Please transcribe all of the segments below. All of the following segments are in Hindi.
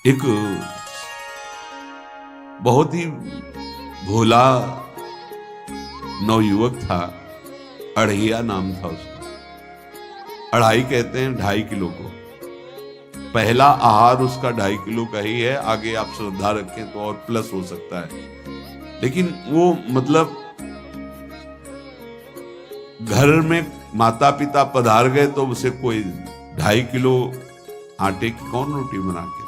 एक बहुत ही भोला नवयुवक था, अढ़ैया नाम था उसका। अढ़ाई कहते हैं 2.5 किलो को। पहला आहार उसका 2.5 किलो का ही है, आगे आप श्रद्धा रखें तो और प्लस हो सकता है। लेकिन वो मतलब घर में माता पिता पधार गए तो उसे कोई 2.5 किलो आटे की कौन रोटी बना के दे।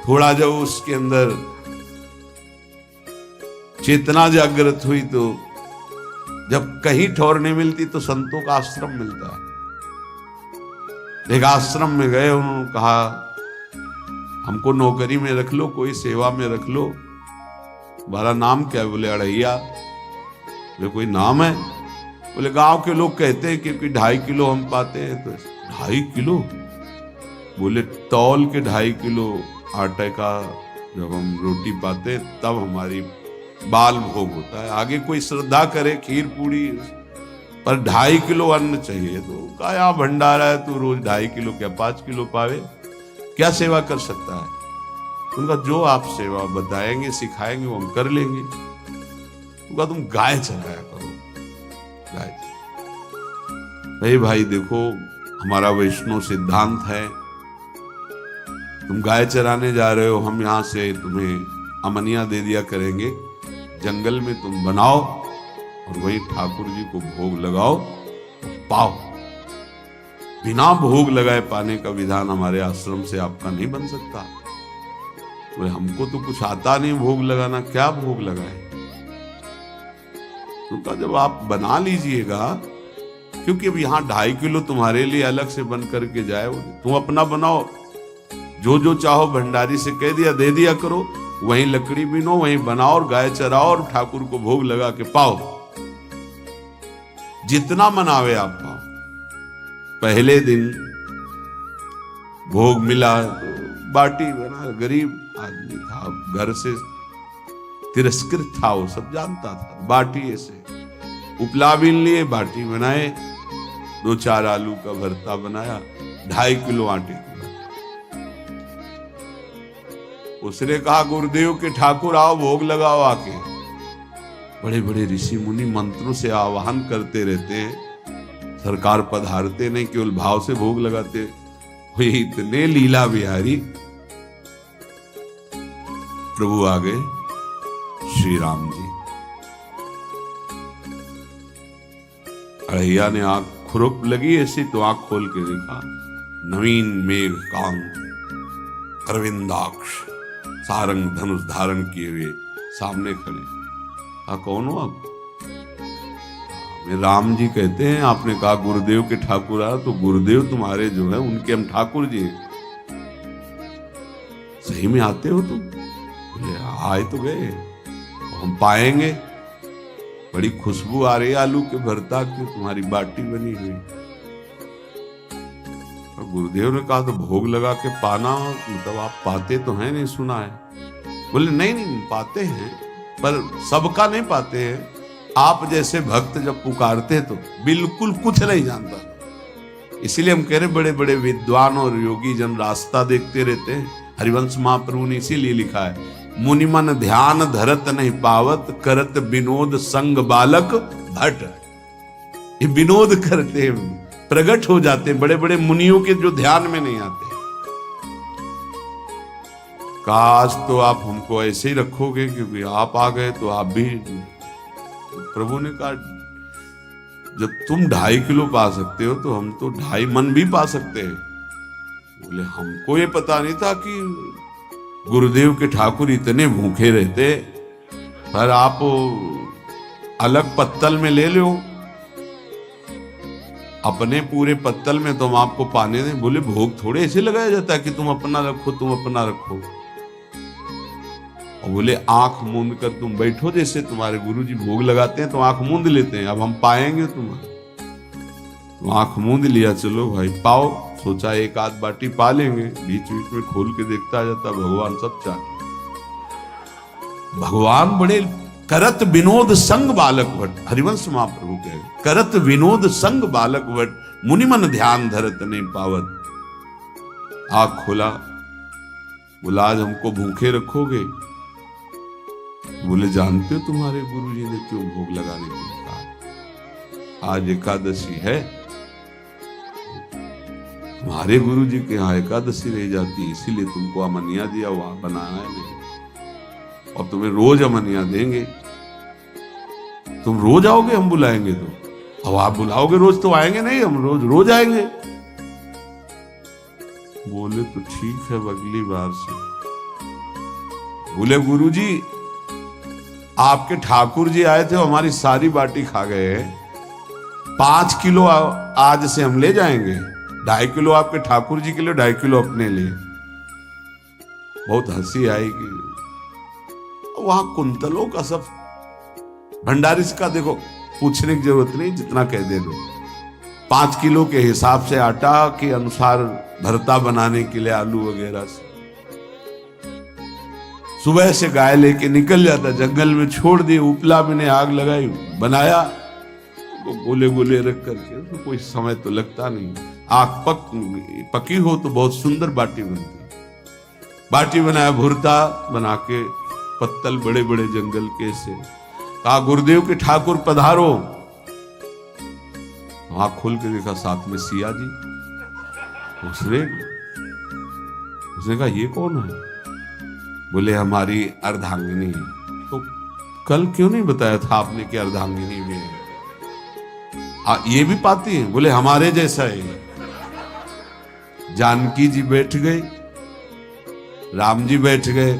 थोड़ा जब उसके अंदर चेतना जागृत हुई तो जब कहीं ठौर नहीं मिलती तो संतों का आश्रम मिलता है। एक आश्रम में गए, उन्होंने कहा हमको नौकरी में रख लो, कोई सेवा में रख लो। तुम्हारा नाम क्या है? बोले अढ़ैया। बोले कोई नाम है? बोले गांव के लोग कहते हैं क्योंकि 2.5 किलो हम पाते हैं। तो 2.5 किलो? बोले तौल के 2.5 किलो आटे का जब हम रोटी पाते तब हमारी बाल भोग होता है। आगे कोई श्रद्धा करे खीर पूड़ी, पर 2.5 किलो अन्न चाहिए। तो क्या भंडारा है, तू रोज 2.5 किलो क्या 5 किलो पावे, क्या सेवा कर सकता है? उनका जो आप सेवा बताएंगे सिखाएंगे वो हम कर लेंगे। उनका तुम गाय चराया करो, गाय। भाई देखो, हमारा वैष्णव सिद्धांत है, तुम गाय चराने जा रहे हो, हम यहां से तुम्हें अमनिया दे दिया करेंगे, जंगल में तुम बनाओ और वही ठाकुर जी को भोग लगाओ, पाओ। बिना भोग लगाए पाने का विधान हमारे आश्रम से आपका नहीं बन सकता। बोले हमको तो कुछ आता नहीं भोग लगाना, क्या भोग लगाए? तो जब आप बना लीजिएगा, क्योंकि अब यहाँ 2.5 किलो तुम्हारे लिए अलग से बन करके जाए, तुम अपना बनाओ, जो जो चाहो भंडारी से कह दिया दे दिया करो, वहीं लकड़ी बीनो, वहीं बनाओ और गाय चराओ और ठाकुर को भोग लगा के पाओ। जितना मनावे आप पाओ। पहले दिन भोग मिला तो बाटी बना, गरीब आदमी था, घर से तिरस्कृत था, वो सब जानता था। बाटी ऐसे उपला बीन लिए, बाटी बनाए, 2-4 आलू का भरता बनाया, 2.5 किलो आटे की। उसने कहा गुरुदेव के ठाकुर आओ भोग लगाओ आके। बड़े बड़े ऋषि मुनि मंत्रों से आवाहन करते रहते हैं, सरकार पधारते नहीं, केवल भाव से भोग लगाते। वे इतने लीला बिहारी प्रभु आ गए, श्री राम जी। अढ़ैया ने आंख खुरक लगी ऐसी तो आंख खोल के देखा, नवीन मेघ कांत अरविंदाक्ष सारंग धनुष धारण किए हुए सामने खड़े। कौन हो आप? मैं राम जी कहते हैं। आपने कहा गुरुदेव के ठाकुर आ, तो गुरुदेव तुम्हारे जो है उनके हम ठाकुर जी हैं। सही में आते हो तुम? बोले आए तो गए, हम पाएंगे। बड़ी खुशबू आ रही है आलू के भरता की, तुम्हारी बाटी बनी हुई। और गुरुदेव ने कहा तो भोग लगा के पाना, मतलब आप पाते तो हैं? नहीं सुना है। बोले नहीं पाते हैं, पर सबका नहीं पाते हैं। आप जैसे भक्त जब पुकारते तो बिल्कुल कुछ नहीं जानता, इसीलिए हम कह रहे बड़े बड़े विद्वान और योगी जन रास्ता देखते रहते हैं। हरिवंश महाप्रभु ने इसीलिए लिखा है, मुनिमन ध्यान धरत नहीं पावत, करत विनोद संग बालक भट। ये विनोद करते प्रकट हो जाते हैं बड़े बड़े मुनियों के, जो ध्यान में नहीं आते। काश तो आप हमको ऐसे ही रखोगे, क्योंकि आप आ गए तो आप भी। प्रभु ने कहा जब तुम 2.5 किलो पा सकते हो तो हम तो 2.5 मन भी पा सकते हैं। बोले हमको ये पता नहीं था कि गुरुदेव के ठाकुर इतने भूखे रहते, पर आप अलग पत्तल में ले लो, अपने पूरे पत्तल में तुम आपको पाने दें। बोले भोग थोड़े ऐसे लगाया जाता है कि तुम अपना रखो, तुम अपना रखो। और बोले आंख मूंद कर तुम बैठो, जैसे तुम्हारे गुरुजी भोग लगाते हैं तो आंख मूंद लेते हैं, अब हम पाएंगे तुम्हारे। तो आंख मूंद लिया, चलो भाई पाओ। सोचा एक आध बाटी पा लेंगे, बीच बीच में खोल के देखता जाता, भगवान सब चाट। भगवान बड़े करत विनोद संग बालक भट, हरिवंश महाप्रभु कह रहे, करत विनोद संग बालक भट, मुनिमन ध्यान धरत नहीं पावत। आँख खोला, बोला आज हमको भूखे रखोगे? बोले जानते हो तुम्हारे गुरुजी ने क्यों भोग लगाने के लिए कहा? आज एकादशी है, तुम्हारे गुरुजी के यहाँ एकादशी रह जाती, इसीलिए तुमको अमनिया दिया, वहां बनाया नहीं, और तुम्हें रोज अमनिया देंगे। तुम रोज आओगे, हम बुलाएंगे तो? अब आप बुलाओगे रोज तो आएंगे नहीं, हम रोज रोज आएंगे। बोले तो ठीक है, अगली बार से। बोले गुरुजी आपके ठाकुर जी आए थे, हमारी सारी बाटी खा गए, 5 किलो आज से हम ले जाएंगे, 2.5 किलो आपके ठाकुर जी के लिए, 2.5 किलो अपने लिए। बहुत हंसी आएगी। वहां कुंतलों का सब भंडारी का देखो, पूछने की जरूरत नहीं, जितना कह दे दो। 5 किलो के हिसाब से आटा के अनुसार भरता बनाने के लिए आलू वगैरह से सुबह से गाय लेके निकल जाता, जंगल में छोड़ दिए, उपला में ने आग लगाई, बनाया, तो गोले गोले रख करके, तो कोई समय तो लगता नहीं। आग पकी हो तो बहुत सुंदर बाटी बनती। बाटी बनाया, भुरता बना के, पत्तल बड़े बड़े जंगल के से। कहा गुरुदेव के ठाकुर पधारो। आँख खोल के देखा साथ में सिया जी। उसने कहा ये कौन है? बोले हमारी अर्धांगिनी। तो कल क्यों नहीं बताया था आपने कि अर्धांगिनी भी है? ये भी पाती है? बोले हमारे जैसा है। जानकी जी बैठ गए, राम जी बैठ गए,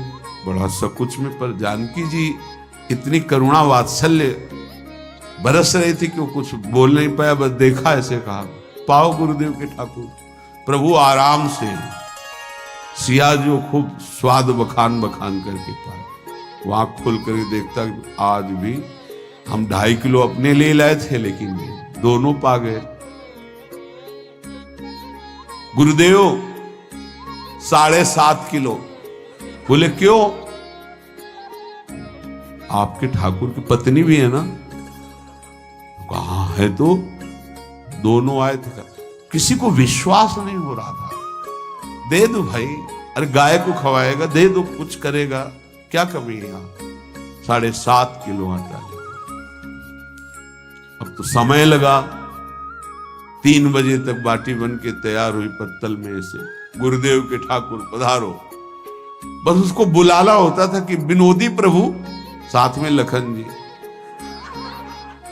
बड़ा सकुच में, पर जानकी जी इतनी करुणा वात्सल्य बरस रही थी कि वो कुछ बोल नहीं पाया, बस देखा, ऐसे कहा पाओ गुरुदेव के ठाकुर। प्रभु आराम से, सिया जो खूब स्वाद बखान बखान करके पाए। वहां खोल कर देखता आज भी हम 2.5 किलो अपने ले लाए थे, लेकिन दोनों पा गए। गुरुदेव 7.5 किलो। बोले क्यों? आपके ठाकुर की पत्नी भी है ना? कहाँ है? तो दोनों आए थे। किसी को विश्वास नहीं हो रहा था। दे दो भाई, अरे गाय को खवाएगा, दे दो, कुछ करेगा, क्या कमी है यहाँ? 7.5 किलो आटा। अब तो समय लगा, 3 बजे तक बाटी बन के तैयार हुई पत्तल में से। गुरुदेव के ठाकुर पधारो। बस उसको बुलाना होता था कि विनोदी प्रभु, साथ में लखन जी,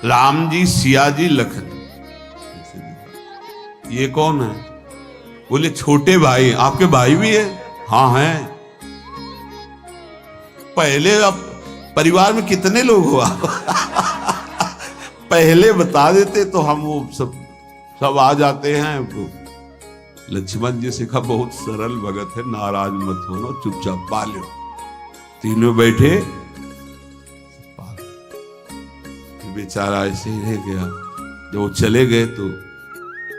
राम जी, सिया जी, लखन। ये कौन है? बोले छोटे भाई। आपके भाई भी है? हाँ हैं। पहले अब परिवार में कितने लोग हो आप? पहले बता देते तो हम वो सब आ जाते हैं। लक्ष्मण जी से कहा बहुत सरल भगत है, नाराज मत होना, चुपचाप पा लो। तीनों बैठे, बेचारा ऐसे ही रह गया। जब वो चले गए तो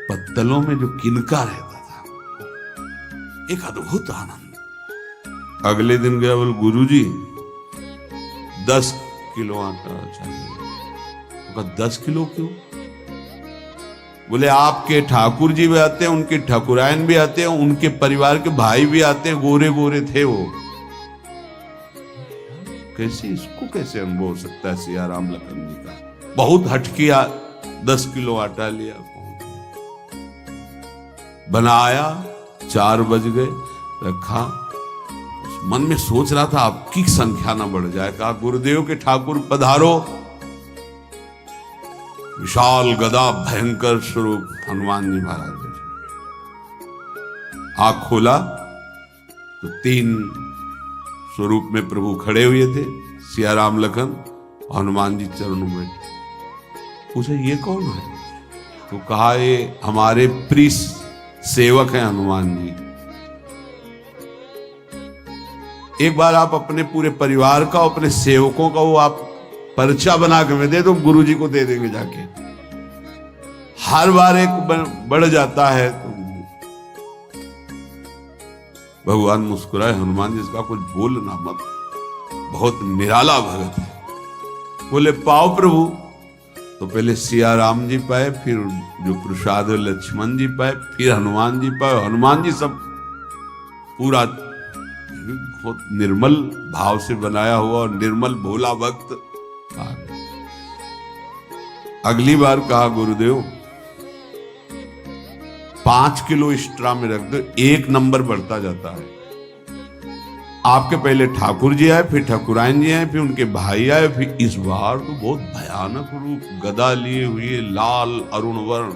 पत्तलों में जो किनका रहता था, एक अद्भुत आनंद। अगले दिन गया, बोल गुरुजी 10 किलो आटा चाहिए। 10 किलो क्यों? बोले आपके ठाकुर जी भी आते हैं, उनके ठाकुरायन भी आते हैं, उनके परिवार के भाई भी आते हैं, गोरे गोरे थे वो। कैसे, इसको कैसे अनुभव हो सकता है? सिया राम लखन जी का बहुत हट किया। 10 किलो आटा लिया, बनाया, 4 बज गए, रखा। उस मन में सोच रहा था आपकी संख्या ना बढ़ जाए। कहा गुरुदेव के ठाकुर पधारो। विशाल गदा, भयंकर स्वरूप हनुमान जी महाराज। आँख खोला तो 3 स्वरूप में प्रभु खड़े हुए थे, सिया राम लखन, हनुमान जी चरणों में। पूछा ये कौन है? तो कहा ये हमारे प्रिय सेवक हैं हनुमान जी। एक बार आप अपने पूरे परिवार का, अपने सेवकों का वो आप पर्चा बना के मैं दे दो, गुरु जी को दे देंगे जाके। हर बार एक बढ़ जाता है तो भगवान मुस्कुराए। हनुमान जी इसका कुछ बोलना मत, बहुत निराला भगत है। बोले पाओ प्रभु। तो पहले सिया राम जी पाए, फिर जो प्रसाद लक्ष्मण जी पाए, फिर हनुमान जी पाए। हनुमान जी सब पूरा बहुत निर्मल भाव से बनाया हुआ और निर्मल भोला भक्त आ गया। अगली बार कहा गुरुदेव 5 किलो एक्स्ट्रा में रख दो, 1 नंबर बढ़ता जाता है। आपके पहले ठाकुर जी आए, फिर ठाकुरायन जी आए, फिर उनके भाई आए, फिर इस बार तो बहुत भयानक रूप, गदा लिए हुए, लाल अरुण वर्ण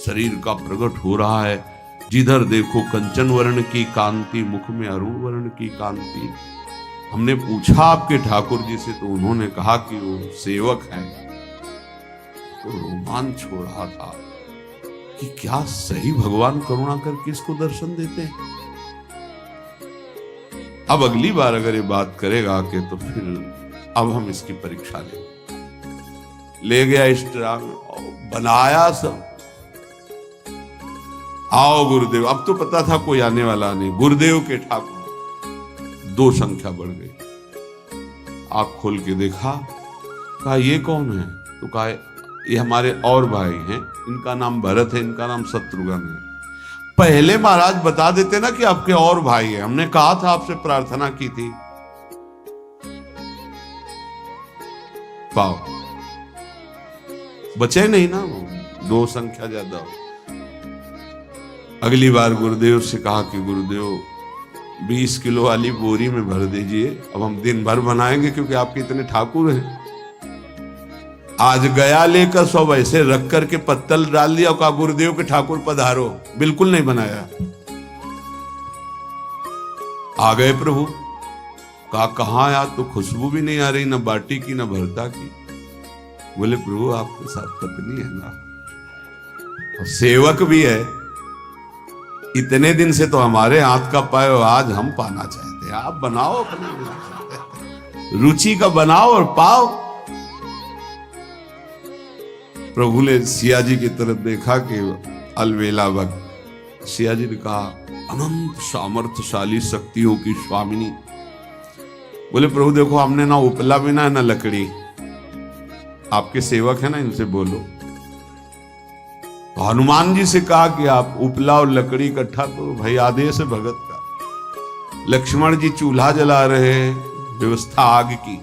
शरीर का प्रकट हो रहा है। जिधर देखो कंचन वर्ण की कांति, मुख में अरुण वर्ण की कांति। हमने पूछा आपके ठाकुर जी से, तो उन्होंने कहा कि वो सेवक है। तो रोमांच हो रहा था कि क्या सही भगवान करुणा करके इसको दर्शन देते हैं। अब अगली बार अगर ये बात करेगा कि तो फिर अब हम इसकी परीक्षा ले गया इस तरह में, बनाया सब। आओ गुरुदेव, अब तो पता था कोई आने वाला नहीं। गुरुदेव के ठाकुर 2 संख्या बढ़ गई। आँख खोल के देखा, कहा ये कौन है? तो कहा ये हमारे और भाई हैं, इनका नाम भरत है, इनका नाम शत्रुघ्न है। पहले महाराज बता देते ना कि आपके और भाई है, हमने कहा था, आपसे प्रार्थना की थी। पाओ बचे नहीं ना, वो 2 संख्या ज्यादा हो। अगली बार गुरुदेव से कहा कि गुरुदेव 20 किलो वाली बोरी में भर दीजिए, अब हम दिन भर बनाएंगे क्योंकि आपके इतने ठाकुर हैं। आज गया लेकर सब ऐसे रख करके पत्तल डाल दिया, कहा गुरुदेव के ठाकुर पधारो, बिल्कुल नहीं बनाया। आ गए प्रभु, कहा कहां यार, तो खुशबू भी नहीं आ रही, ना बाटी की ना भरता की। बोले प्रभु आपके साथ पत्नी है ना, और सेवक भी है, इतने दिन से तो हमारे हाथ का पाए, आज हम पाना चाहते हैं, आप बनाओ, अपने रुचि का बनाओ और पाओ। प्रभु ने सिया जी की तरफ देखा कि अलवेला वक्त। सिया जी ने कहा अनंत सामर्थ्यशाली शक्तियों की स्वामिनी। बोले प्रभु देखो, हमने ना उपला भी ना लकड़ी, आपके सेवक है ना, इनसे बोलो। तो हनुमान जी से कहा कि आप उपला और लकड़ी इकट्ठा करो, भाई आदेश है भगत का। लक्ष्मण जी चूल्हा जला रहे हैं, व्यवस्था आग की,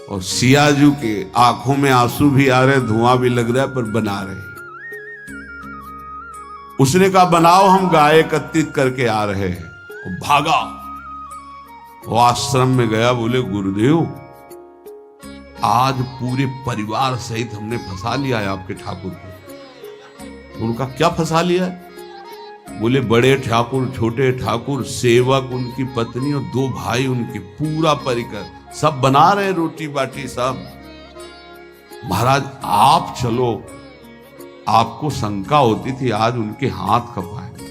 और सियाजू के आंखों में आंसू भी आ रहे, धुआं भी लग रहा है, पर बना रहे। उसने कहा बनाओ, हम गाय एकत्रित करके आ रहे हैं। वो भागा, वो आश्रम में गया। बोले गुरुदेव आज पूरे परिवार सहित हमने फंसा लिया है आपके ठाकुर को। उनका क्या फंसा लिया है? बोले बड़े ठाकुर, छोटे ठाकुर, सेवक, उनकी पत्नी और 2 भाई उनके, पूरा परिकर, सब बना रहे रोटी बाटी सब। महाराज आप चलो, आपको शंका होती थी आज उनके हाथ कपाएंगे।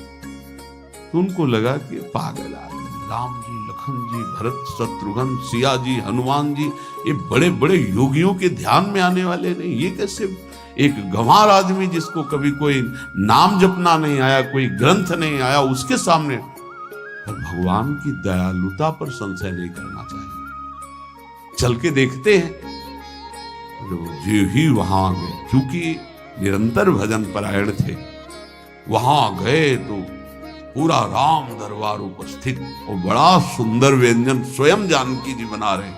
तो उनको लगा कि पागल आदमी, राम जी, लखन जी, भरत, शत्रुघ्न, सिया जी, हनुमान जी, ये बड़े बड़े योगियों के ध्यान में आने वाले नहीं, ये कैसे एक गंवार आदमी जिसको कभी कोई नाम जपना नहीं आया, कोई ग्रंथ नहीं आया, उसके सामने। पर भगवान की दयालुता पर संशय नहीं करना चाहिए। चल के देखते हैं। जो ही वहां गए, चूंकि निरंतर भजन परायण थे, वहां गए तो पूरा राम दरबार उपस्थित, और बड़ा सुंदर व्यंजन स्वयं जानकी जी बना रहे।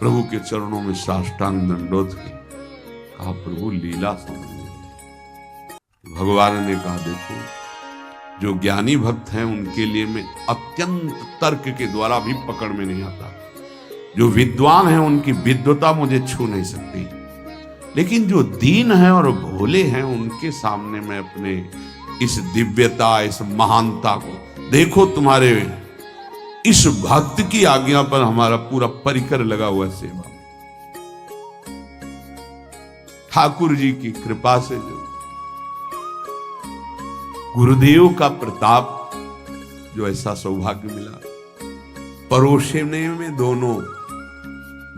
प्रभु के चरणों में साष्टांग दंडोत के कहा प्रभु लीला समझ। भगवान ने कहा देखो, जो ज्ञानी भक्त हैं उनके लिए मैं अत्यंत तर्क के द्वारा भी पकड़ में नहीं आता। जो विद्वान हैं उनकी विद्वता मुझे छू नहीं सकती, लेकिन जो दीन हैं और भोले हैं उनके सामने मैं अपने इस दिव्यता, इस महानता को देखो। तुम्हारे इस भक्त की आज्ञा पर हमारा पूरा परिकर लगा हुआ सेवा। ठाकुर जी की कृपा से जो गुरुदेव का प्रताप, जो ऐसा सौभाग्य मिला, परोसने में दोनों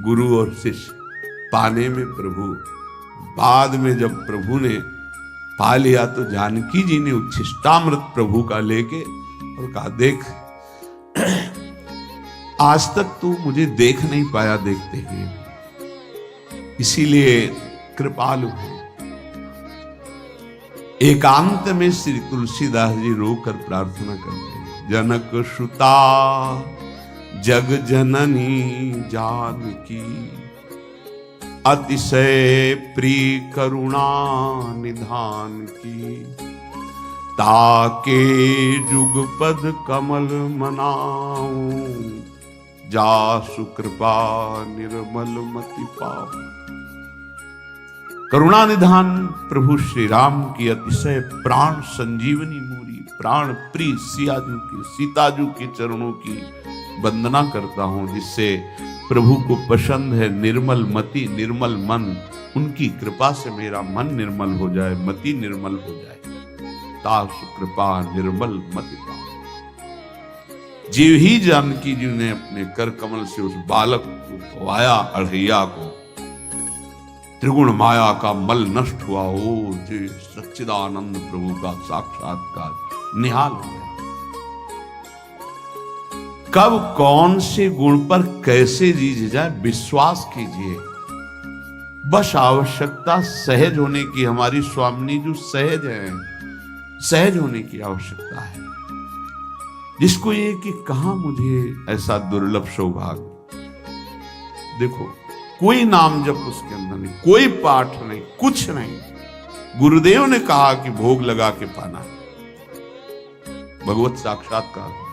गुरु और शिष्य, पाने में प्रभु। बाद में जब प्रभु ने पा लिया तो जानकी जी ने उच्छिष्टामृत प्रभु का लेके और कहा देख, आज तक तू मुझे देख नहीं पाया देखते हुए, इसीलिए कृपालु है। एकांत में श्री तुलसीदास जी रोकर प्रार्थना करते हैं, जनक सुता जग जननी जानकी, अतिशय प्रिय करुणा निधान की, ताके जुगपद कमल मनाऊं, जासु कृपा निर्मल मति पाऊं। करुणा निधान प्रभु श्री राम की अतिशय प्राण संजीवनी मूरी, प्राण प्रिय सियाजू की, सीताजू के चरणों की वंदना करता हूं, जिससे प्रभु को पसंद है निर्मल मति निर्मल मन। उनकी कृपा से मेरा मन निर्मल हो जाए, मति निर्मल हो जाए। तासु कृपा निर्मल मति पाऊं। जीव ही जानकी जी ने अपने कर कमल से उस बालक को पवाया, अढ़ैया को, त्रिगुण माया का मल नष्ट हुआ। ओ जी सच्चिदानंद प्रभु का साक्षात्कार निहाल हो गया। कब कौन से गुण पर कैसे जी जाए विश्वास कीजिए, बस आवश्यकता सहज होने की। हमारी स्वामिनी जो सहज है, सहज होने की आवश्यकता है। जिसको ये कि कहां मुझे ऐसा दुर्लभ सौभाग्य। देखो कोई नाम जप उसके अंदर नहीं, कोई पाठ नहीं, कुछ नहीं। गुरुदेव ने कहा कि भोग लगा के पाना, भगवत साक्षात्कार।